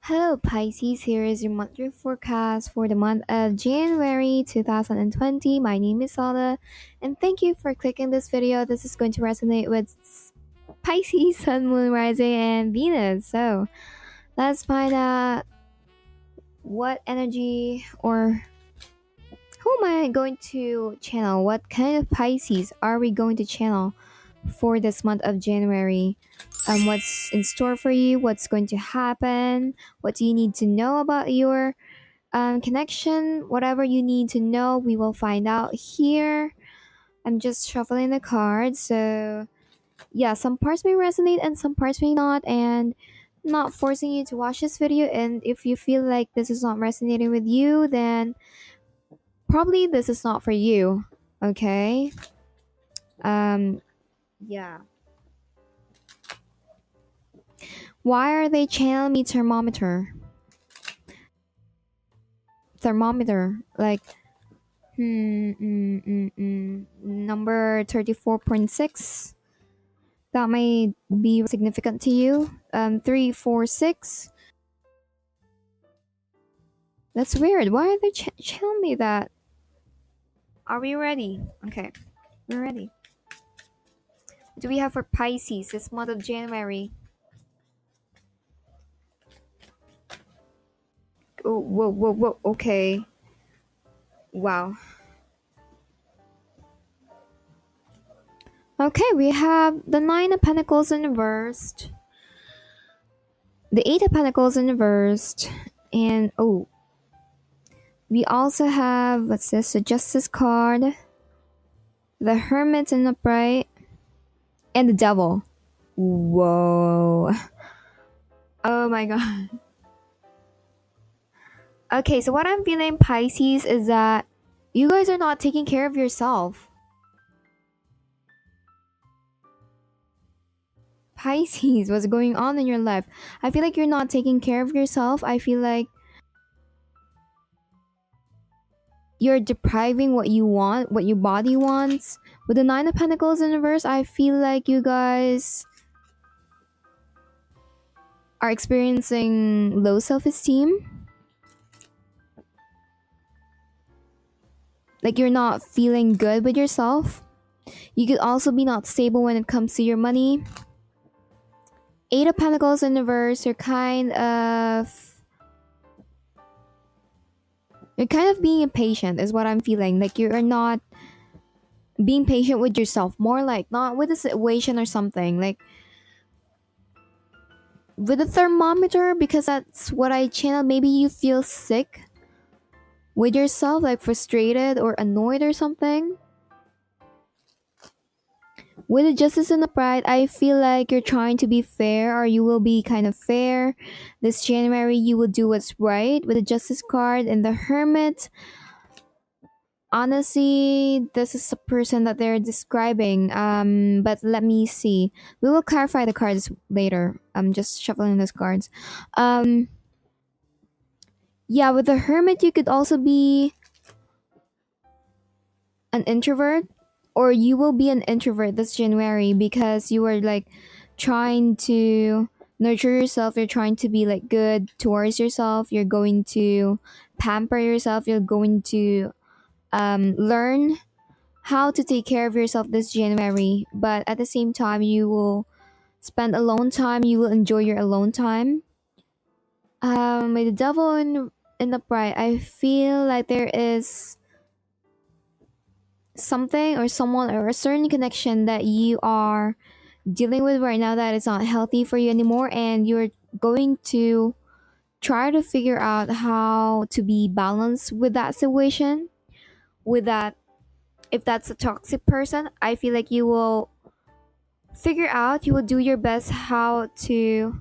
Hello Pisces, here is your monthly forecast for the month of January 2020. My name is Sada and thank you for clicking this video. This is going to resonate with Pisces, Sun, Moon, Rising, and Venus. So let's find out what energy or who am I going to channel? What kind of Pisces are we going to channel for this month of January? What's in store for you? What's going to happen? What do you need to know about your connection? Whatever you need to know, we will find out here. I'm just shuffling the cards. So, yeah, some parts may resonate and some parts may not. And not forcing you to watch this video. And if you feel like this is not resonating with you, then probably this is not for you. Okay? Yeah. Why are they channeling me thermometer? Like, number 34.6. That may be significant to you. 346. That's weird. Why are they telling me that? Are we ready? Okay, we're ready. What do we have for Pisces this month of January? Oh, whoa, whoa, whoa. Okay. Wow. Okay, we have the Nine of Pentacles in reversed, the Eight of Pentacles in reversed, and we also have, what's this, the Justice card, the Hermits in upright, and the Devil. Whoa. Oh my god. Okay, so what I'm feeling, Pisces, is that you guys are not taking care of yourself. Pisces, what's going on in your life? I feel like you're not taking care of yourself. I feel like you're depriving what you want, what your body wants. With the Nine of Pentacles in reverse, I feel like you guys are experiencing low self-esteem. Like you're not feeling good with yourself. You could also be not stable when it comes to your money. Eight of Pentacles in reverse, you're kind of being impatient is what I'm feeling. Like you're not being patient with yourself, more like not with the situation or something. Like with the thermometer, because that's what I channel. Maybe you feel sick with yourself, like frustrated or annoyed or something. With the Justice and the Pride, I feel like you're trying to be fair, or you will be kind of fair. This January, you will do what's right. With the Justice card and the Hermit, honestly, this is the person that they're describing. But let me see. We will clarify the cards later. I'm just shuffling those cards. Yeah, with the Hermit, you could also be an introvert, or you will be an introvert this January because you are like trying to nurture yourself. You're trying to be like good towards yourself. You're going to pamper yourself. You're going to learn how to take care of yourself this January. But at the same time, you will spend alone time. You will enjoy your alone time. With the Devil in the Pride, I feel like there is something or someone or a certain connection that you are dealing with right now that is not healthy for you anymore, and you're going to try to figure out how to be balanced with that situation. With that, if that's a toxic person, I feel like you will figure out, you will do your best how to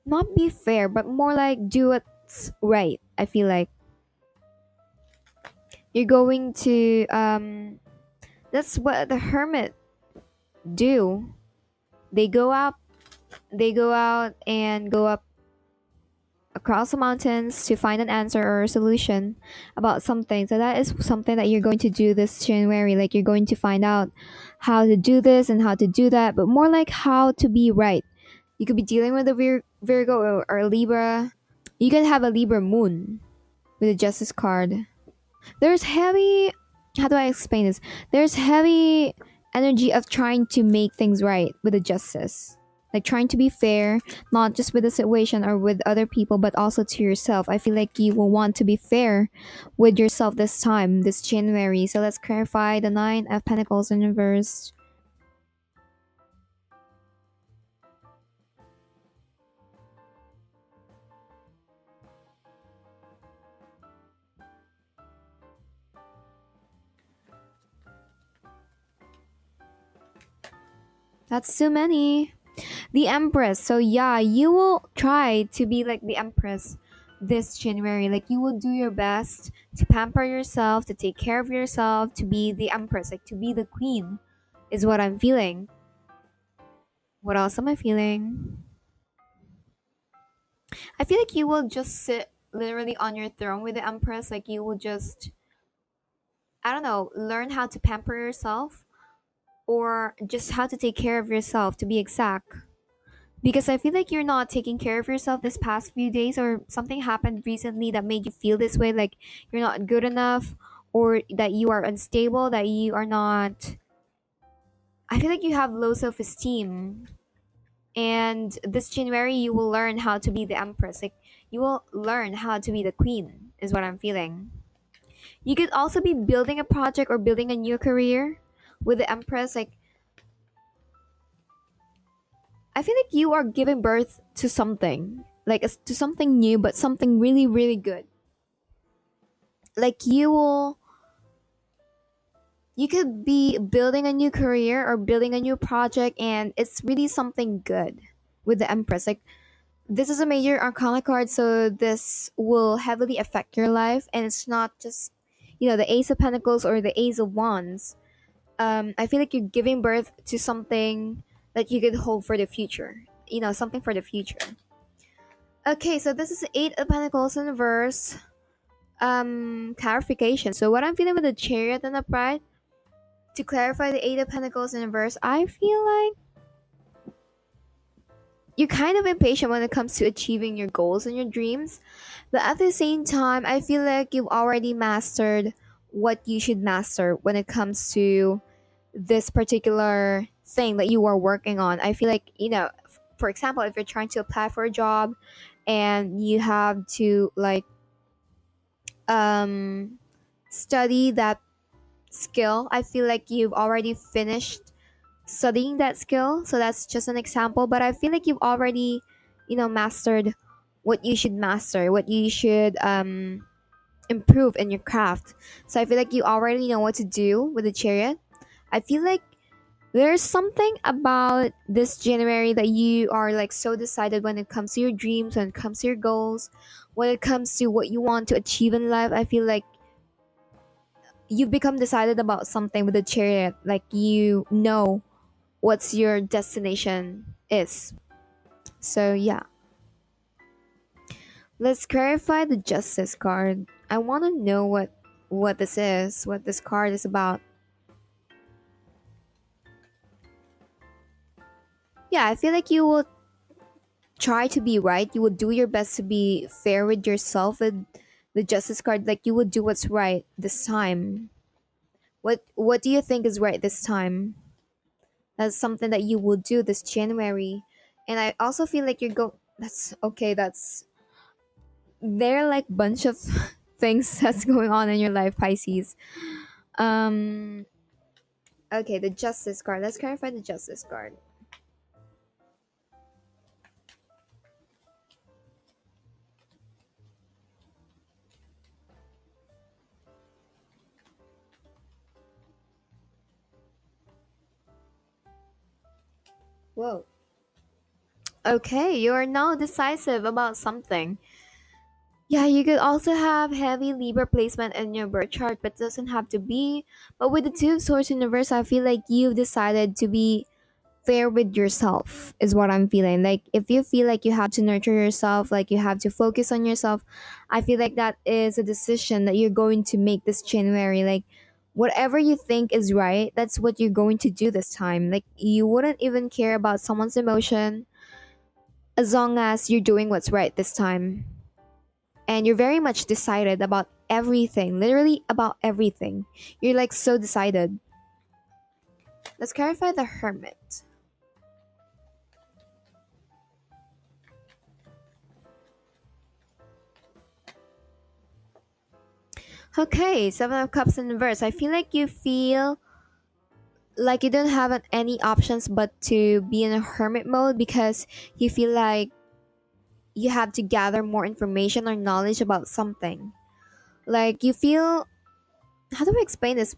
not be fair, but more like do what's right. I feel like you're going to that's what the Hermit do. They go out and go up across the mountains to find an answer or a solution about something. So that is something that you're going to do this January. Like you're going to find out how to do this and how to do that, but more like how to be right. You could be dealing with Virgo or Libra. You can have a Libra moon with the Justice card. There's heavy, how do I explain this? There's heavy energy of trying to make things right with the Justice. Like trying to be fair, not just with the situation or with other people, but also to yourself. I feel like you will want to be fair with yourself this time, this January. So let's clarify the Nine of Pentacles in reverse. That's too many. The Empress. So yeah, you will try to be like the Empress this January. Like you will do your best to pamper yourself, to take care of yourself, to be the Empress, like to be the Queen is what I'm feeling. What else am I feeling? I feel like you will just sit literally on your throne with the Empress. Like you will just, I don't know, learn how to pamper yourself or just how to take care of yourself to be exact. Because I feel like you're not taking care of yourself this past few days, or something happened recently that made you feel this way, like you're not good enough, or that you are unstable, that you are not. I feel like you have low self esteem. And this January, you will learn how to be the Empress. Like, you will learn how to be the Queen, is what I'm feeling. You could also be building a project or building a new career with the Empress. Like, I feel like you are giving birth to something, like to something new, but something really, really good. Like you could be building a new career or building a new project, and it's really something good with the Empress. Like this is a major arcana card, so this will heavily affect your life, and it's not just the Ace of Pentacles or the Ace of Wands. I feel like you're giving birth to something that you could hold for the future. Something for the future. Okay, so this is Eight of Pentacles in reverse. Clarification. So what I'm feeling with the Chariot and the Pride, to clarify the Eight of Pentacles in reverse, I feel like you're kind of impatient when it comes to achieving your goals and your dreams. But at the same time, I feel like you've already mastered what you should master when it comes to this particular thing that you are working on. I feel like, for example, if you're trying to apply for a job and you have to like um study that skill, I feel like you've already finished studying that skill. So that's just an example, but I feel like you've already mastered what you should master, what you should improve in your craft. So I feel like you already know what to do with the Chariot. I feel like there's something about this January that you are like so decided when it comes to your dreams, when it comes to your goals, when it comes to what you want to achieve in life. I feel like you've become decided about something with the Chariot. Like you know what's your destination is. So yeah. Let's clarify the Justice card. I want to know what this is, what this card is about. Yeah, I feel like you will try to be right. You will do your best to be fair with yourself with the Justice card. Like you will do what's right this time. What do you think is right this time? That's something that you will do this January. And I also feel like you're that's okay, that's there are like bunch of things that's going on in your life, Pisces. Um okay, the Justice card. Let's clarify the Justice card. Whoa. Okay, you are now decisive about something. Yeah, you could also have heavy Libra placement in your birth chart, but it doesn't have to be. But with the Two of Swords universe, I feel like you've decided to be fair with yourself, is what I'm feeling. Like, if you feel like you have to nurture yourself, like you have to focus on yourself, I feel like that is a decision that you're going to make this January. Like, whatever you think is right, that's what you're going to do this time. Like, you wouldn't even care about someone's emotion. as long as you're doing what's right this time. And you're very much decided about everything, literally about everything. You're like so decided. Let's clarify the Hermit. Okay, Seven of Cups in reverse. I feel like you feel like you don't have any options but to be in a hermit mode because you feel like you have to gather more information or knowledge about something. Like you feel, how do I explain this?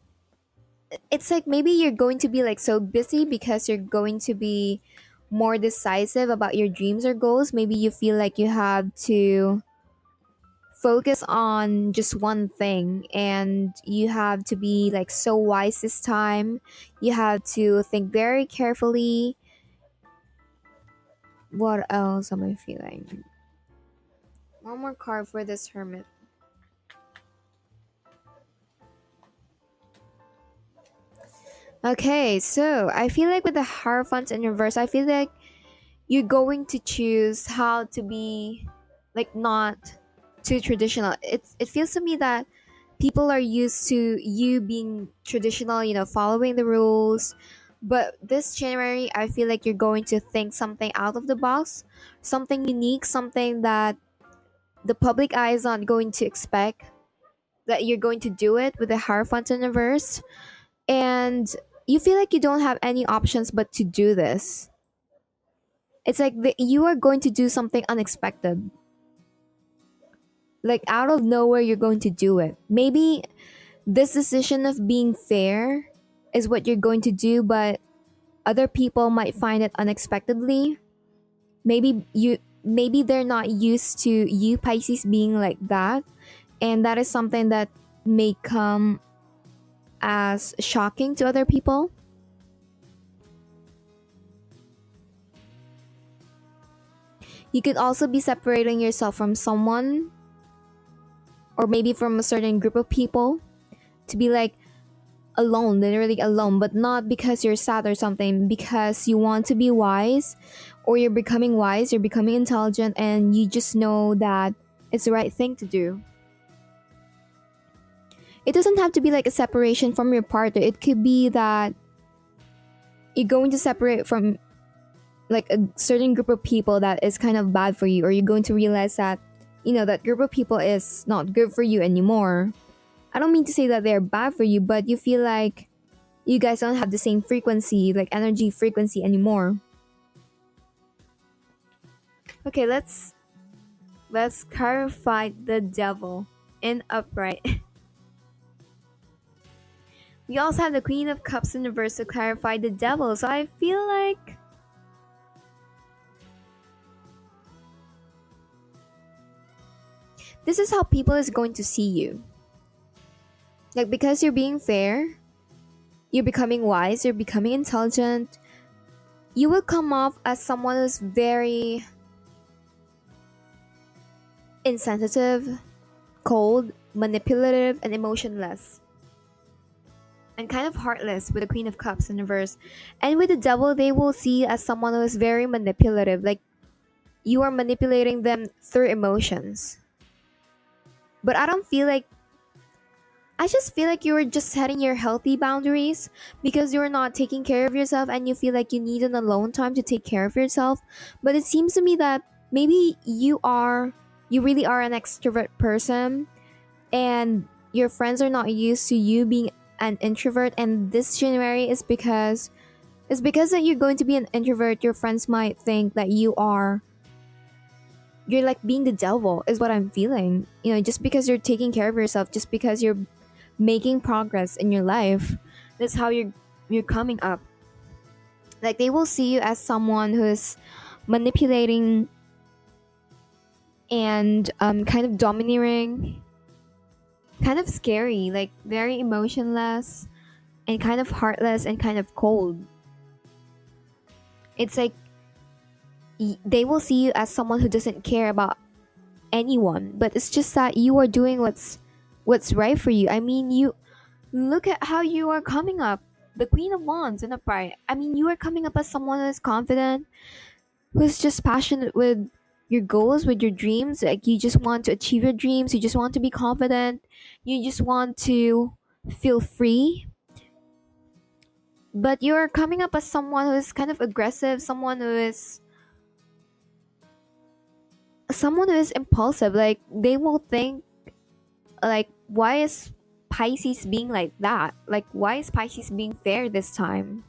It's like maybe you're going to be like so busy because you're going to be more decisive about your dreams or goals. Maybe you feel like you have to focus on just one thing and you have to be like so wise this time. You have to think very carefully. What else am I feeling? One more card for this Hermit. Okay, so I feel like with the Hierophant in reverse, I feel like you're going to choose how to be like not too traditional. It feels to me that people are used to you being traditional, following the rules. But this January, I feel like you're going to think something out of the box, something unique, something that the public eye is not going to expect, that you're going to do it with the Hierophant in reverse. And you feel like you don't have any options but to do this. It's like you are going to do something unexpected. Like out of nowhere, you're going to do it. Maybe this decision of being fair is what you're going to do, but other people might find it unexpectedly. Maybe they're not used to you Pisces being like that, and that is something that may come as shocking to other people. You could also be separating yourself from someone or maybe from a certain group of people to be like alone, literally alone, but not because you're sad or something, because you want to be wise, or you're becoming wise, you're becoming intelligent, and you just know that it's the right thing to do. It doesn't have to be like a separation from your partner. It could be that you're going to separate from like a certain group of people that is kind of bad for you, or you're going to realize that that group of people is not good for you anymore. I don't mean to say that they're bad for you, but you feel like you guys don't have the same frequency, like energy frequency anymore. Okay, let's clarify the Devil in upright. We also have the Queen of Cups in reverse to clarify the Devil. So I feel like this is how people is going to see you. Like because you're being fair, you're becoming wise, you're becoming intelligent, you will come off as someone who's very insensitive, cold, manipulative, and emotionless. And kind of heartless with the Queen of Cups in reverse. And with the Devil, they will see as someone who is very manipulative. Like you are manipulating them through emotions. But I just feel like you're just setting your healthy boundaries because you're not taking care of yourself and you feel like you need an alone time to take care of yourself. But it seems to me that maybe you really are an extrovert person and your friends are not used to you being an introvert, and this January is because that you're going to be an introvert. Your friends might think that you're like being the devil is what I'm feeling. Just because you're taking care of yourself, just because you're making progress in your life, that's how you're coming up. Like they will see you as someone who's manipulating and kind of domineering, kind of scary, like very emotionless and kind of heartless and kind of cold. It's like they will see you as someone who doesn't care about anyone, but it's just that you are doing what's right for you. I mean, you look at how you are coming up. The Queen of Wands in upright. I mean, you are coming up as someone who is confident, who's just passionate with your goals, with your dreams. Like you just want to achieve your dreams, you just want to be confident, you just want to feel free. But you're coming up as someone who is kind of aggressive, someone who is impulsive. Like they will think like, why is Pisces being like that? Like why is Pisces being fair this time?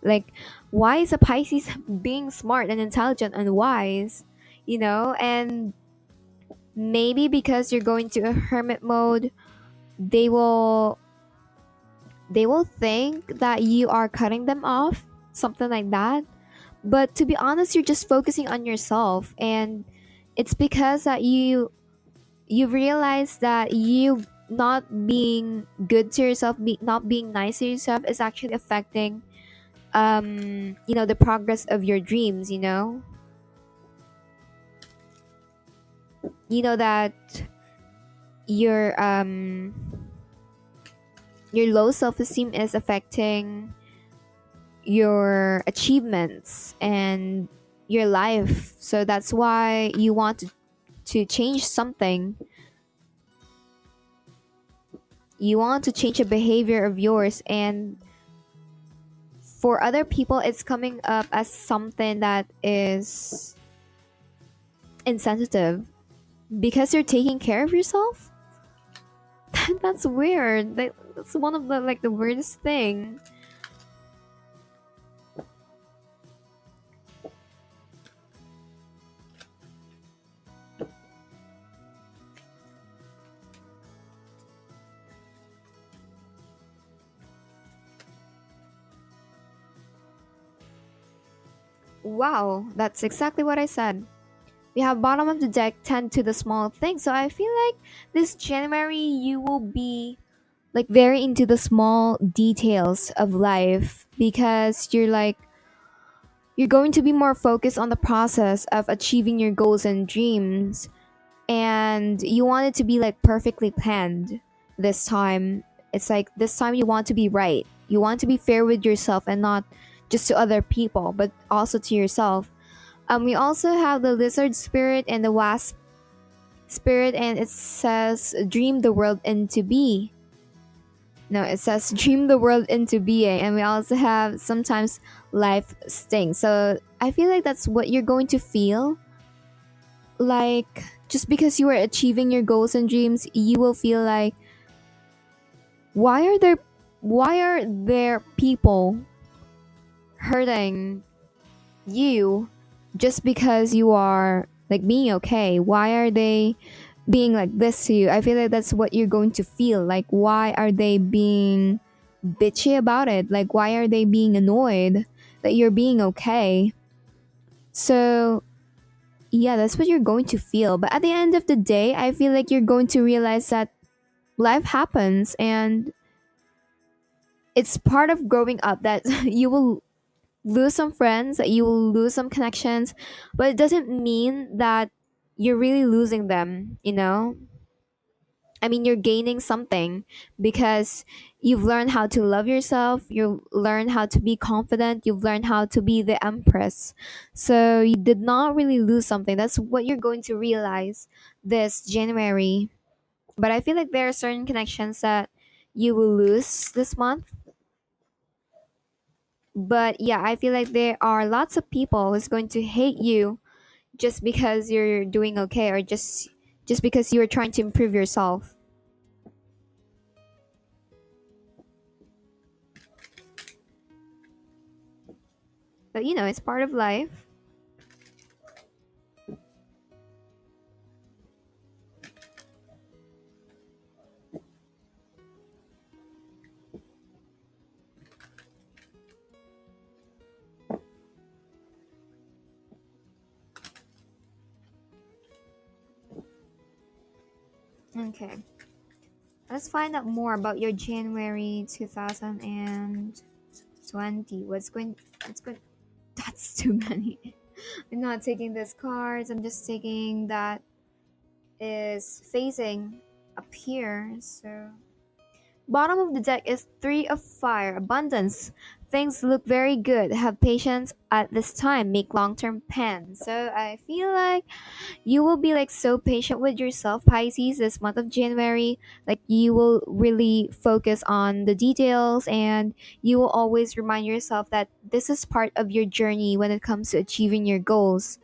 Like why is a Pisces being smart and intelligent and wise? And maybe because you're going to a hermit mode, they will they will think that you are cutting them off, something like that. But to be honest, you're just focusing on yourself, and it's because that you realize that you not being good to yourself, not being nice to yourself, is actually affecting the progress of your dreams. That your your low self-esteem is affecting your achievements and your life. So that's why you want to change something. You want to change a behavior of yours, and for other people it's coming up as something that is insensitive because you're taking care of yourself. That's weird. That's one of the weirdest thing. Wow, that's exactly what I said. We have bottom of the deck, tend to the small things. So I feel like this January you will be like very into the small details of life, because you're going to be more focused on the process of achieving your goals and dreams, and you want it to be like perfectly planned this time. It's like this time you want to be right. You want to be fair with yourself, and not just to other people, but also to yourself. We also have the lizard spirit and the wasp spirit, and it says dream the world into be. No, it says dream the world into being. And we also have sometimes life stings. So I feel like that's what you're going to feel. Like just because you are achieving your goals and dreams, you will feel like, why are there people hurting you just because you are like being okay? Why are they being like this to you? I feel like that's what you're going to feel. Like why are they being bitchy about it? Like why are they being annoyed that you're being okay? So yeah, that's what you're going to feel. But at the end of the day, I feel like you're going to realize that life happens, and it's part of growing up that you will lose some friends, that you will lose some connections, but it doesn't mean that you're really losing them. I mean, you're gaining something because you've learned how to love yourself, you've learned how to be confident, you've learned how to be the empress. So you did not really lose something. That's what you're going to realize this January. But I feel like there are certain connections that you will lose this month. But yeah, I feel like there are lots of people who's going to hate you just because you're doing okay, or just because you're trying to improve yourself. But it's part of life. Okay. Let's find out more about your January 2020. What's going That's too many. I'm not taking these cards. I'm just taking that is facing up here. So bottom of the deck is 3 of fire, abundance, things look very good. Have patience at this time. Make long-term plans. So I feel like you will be like so patient with yourself, Pisces, this month of January. Like you will really focus on the details, and you will always remind yourself that this is part of your journey when it comes to achieving your goals.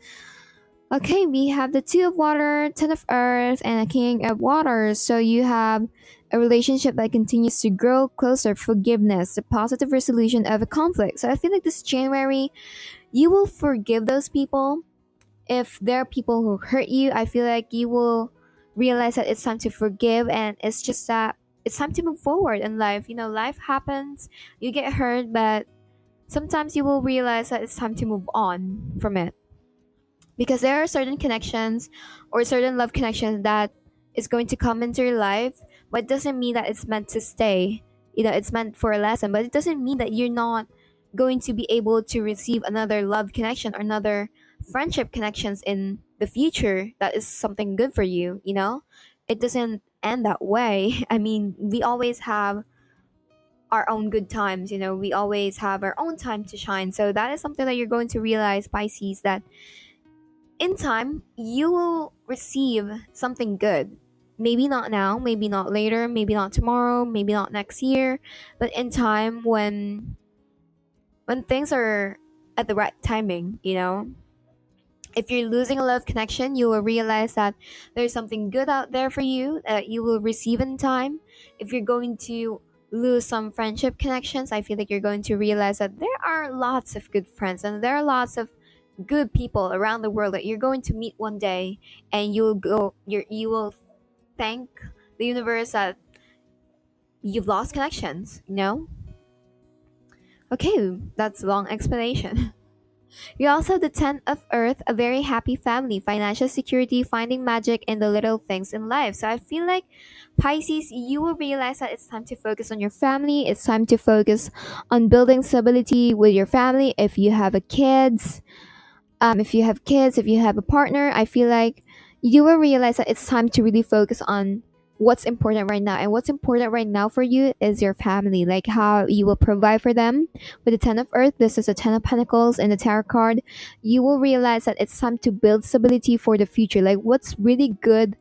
Okay, we have the Two of Water, Ten of Earth, and a King of Water. So you have a relationship that continues to grow closer, forgiveness, the positive resolution of a conflict. So I feel like this January, you will forgive those people. If there are people who hurt you, I feel like you will realize that it's time to forgive, and it's just that it's time to move forward in life. You know, life happens, you get hurt, but sometimes you will realize that it's time to move on from it, because there are certain connections or certain love connections that is going to come into your life, but it doesn't mean that it's meant to stay. You know, it's meant for a lesson, but it doesn't mean that you're not going to be able to receive another love connection or another friendship connections in the future that is something good for you, you know? It doesn't end that way. I mean, we always have our own good times, you know, we always have our own time to shine. So that is something that you're going to realize, Pisces, that in time, you will receive something good. Maybe not now, maybe not later, maybe not tomorrow, maybe not next year, but in time when things are at the right timing, you know. If you're losing a love connection, you will realize that there's something good out there for you that you will receive in time. If you're going to lose some friendship connections, I feel like you're going to realize that there are lots of good friends and there are lots of good people around the world that you're going to meet one day, and you will thank the universe that you've lost connections, you know. Okay, that's a long explanation. We also have the 10th of Earth, a very happy family, financial security, finding magic in the little things in life. So I feel like, Pisces, you will realize that it's time to focus on your family. It's time to focus on building stability with your family. If you have kids, if you have a partner, I feel like you will realize that it's time to really focus on what's important right now. And what's important right now for you is your family, like how you will provide for them. With the Ten of Earth, this is a Ten of Pentacles in the tarot card. You will realize that it's time to build stability for the future. Like what's really good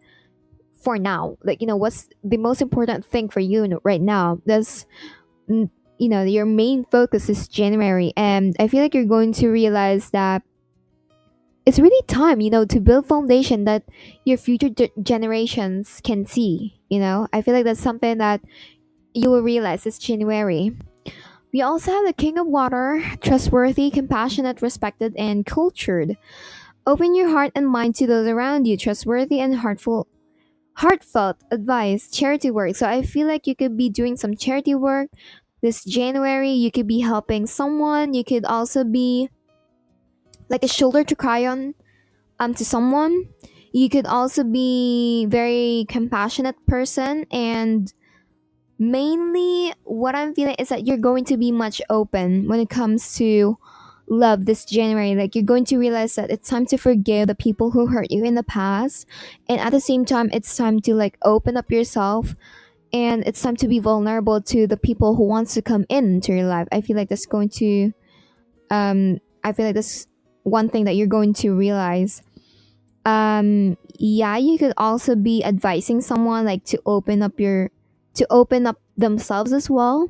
for now? Like, you know, what's the most important thing for you right now? You know, your main focus is January. And I feel like you're going to realize that it's really time, you know, to build foundation that your future generations can see. You know, I feel like that's something that you will realize this January. We also have the King of Water, trustworthy, compassionate, respected, and cultured. Open your heart and mind to those around you. Trustworthy and heartfelt advice, charity work. So I feel like you could be doing some charity work this January. You could be helping someone. You could also be like a shoulder to cry on to someone. You could also be very compassionate person, and mainly what I'm feeling is that you're going to be much open when it comes to love this January. Like you're going to realize that it's time to forgive the people who hurt you in the past, and at the same time it's time to like open up yourself, and it's time to be vulnerable to the people who wants to come into your life. I feel like that's going to I feel like that's one thing that you're going to realize. Yeah, you could also be advising someone like to open up themselves as well.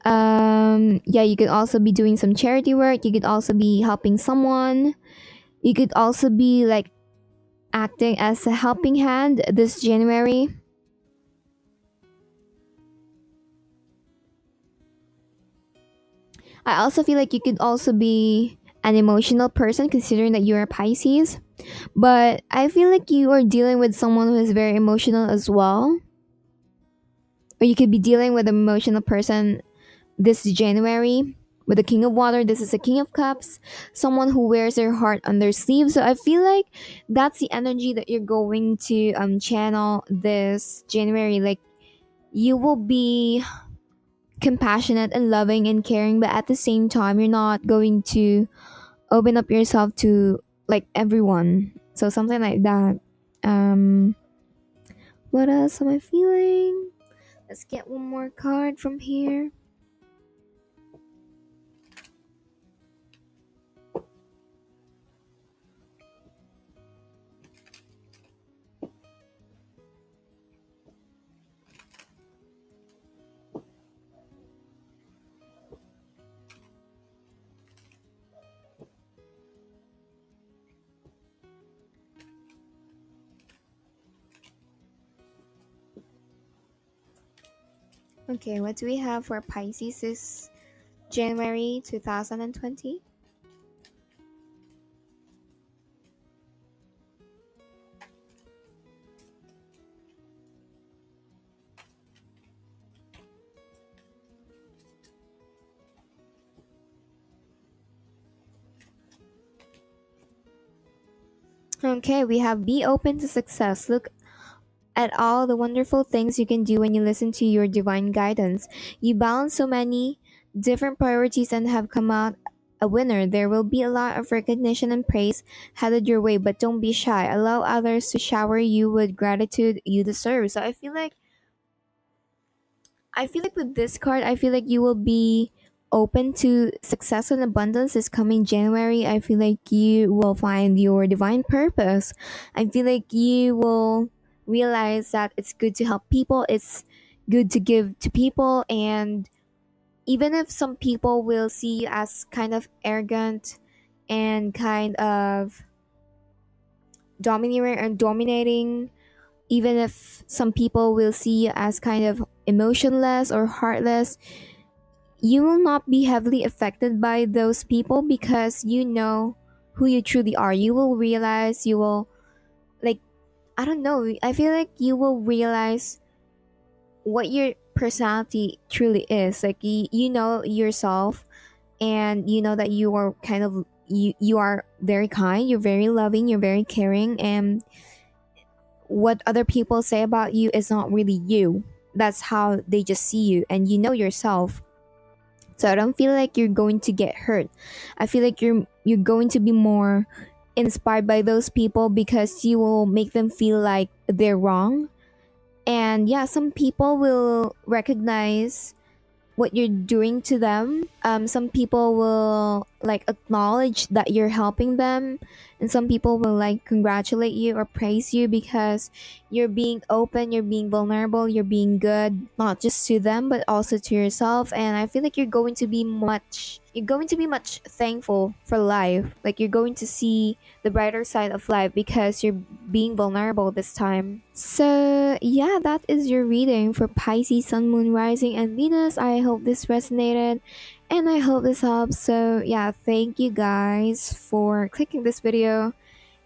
Yeah, you could also be doing some charity work. You could also be helping someone. You could also be like acting as a helping hand this January. I also feel like you could also be an emotional person, considering that you're a Pisces. But I feel like you are dealing with someone who is very emotional as well. Or you could be dealing with an emotional person this January. With the King of Water, this is the King of Cups, someone who wears their heart on their sleeve. So I feel like that's the energy that you're going to channel this January. Like you will be compassionate and loving and caring, but at the same time, you're not going to open up yourself to like everyone. So something like that. Um, what else am I feeling? Let's get one more card from here. Okay, what do we have for Pisces this January 2020? Okay, we have be open to success. Look at all the wonderful things you can do when you listen to your divine guidance. You balance so many different priorities and have come out a winner. There will be a lot of recognition and praise headed your way, but don't be shy. Allow others to shower you with gratitude you deserve. So I feel like with this card, I feel like you will be open to success and abundance this coming January. I feel like you will find your divine purpose. I feel like you will realize that it's good to help people, it's good to give to people, and even if some people will see you as kind of arrogant and kind of dominating, even if some people will see you as kind of emotionless or heartless, you will not be heavily affected by those people because you know who you truly are. You will realize, you will, like, I don't know, I feel like you will realize what your personality truly is. Like, you know yourself, and you know that you are kind of, you are very kind, you're very loving, you're very caring, and what other people say about you is not really you. That's how they just see you, and you know yourself. So I don't feel like you're going to get hurt. I feel like you're going to be more inspired by those people because you will make them feel like they're wrong. And yeah, some people will recognize what you're doing to them. Some people will like acknowledge that you're helping them, and some people will like congratulate you or praise you because you're being open, you're being vulnerable, you're being good, not just to them but also to yourself. And I feel like you're going to be much thankful for life. Like you're going to see the brighter side of life because you're being vulnerable this time. So yeah, that is your reading for Pisces, Sun, Moon, Rising, and Venus. I hope this resonated and I hope this helps. So yeah, thank you guys for clicking this video.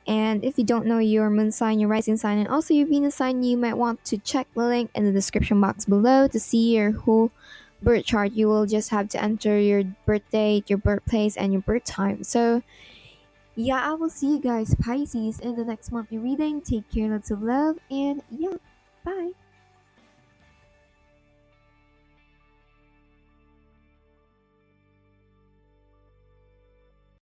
And if you don't know your moon sign, your rising sign, and also your Venus sign, you might want to check the link in the description box below to see your whole birth chart. You will just have to enter your birth date, your birthplace, and your birth time. So yeah, I will see you guys, Pisces, in the next monthly reading. Take care, lots of love, and yeah, bye.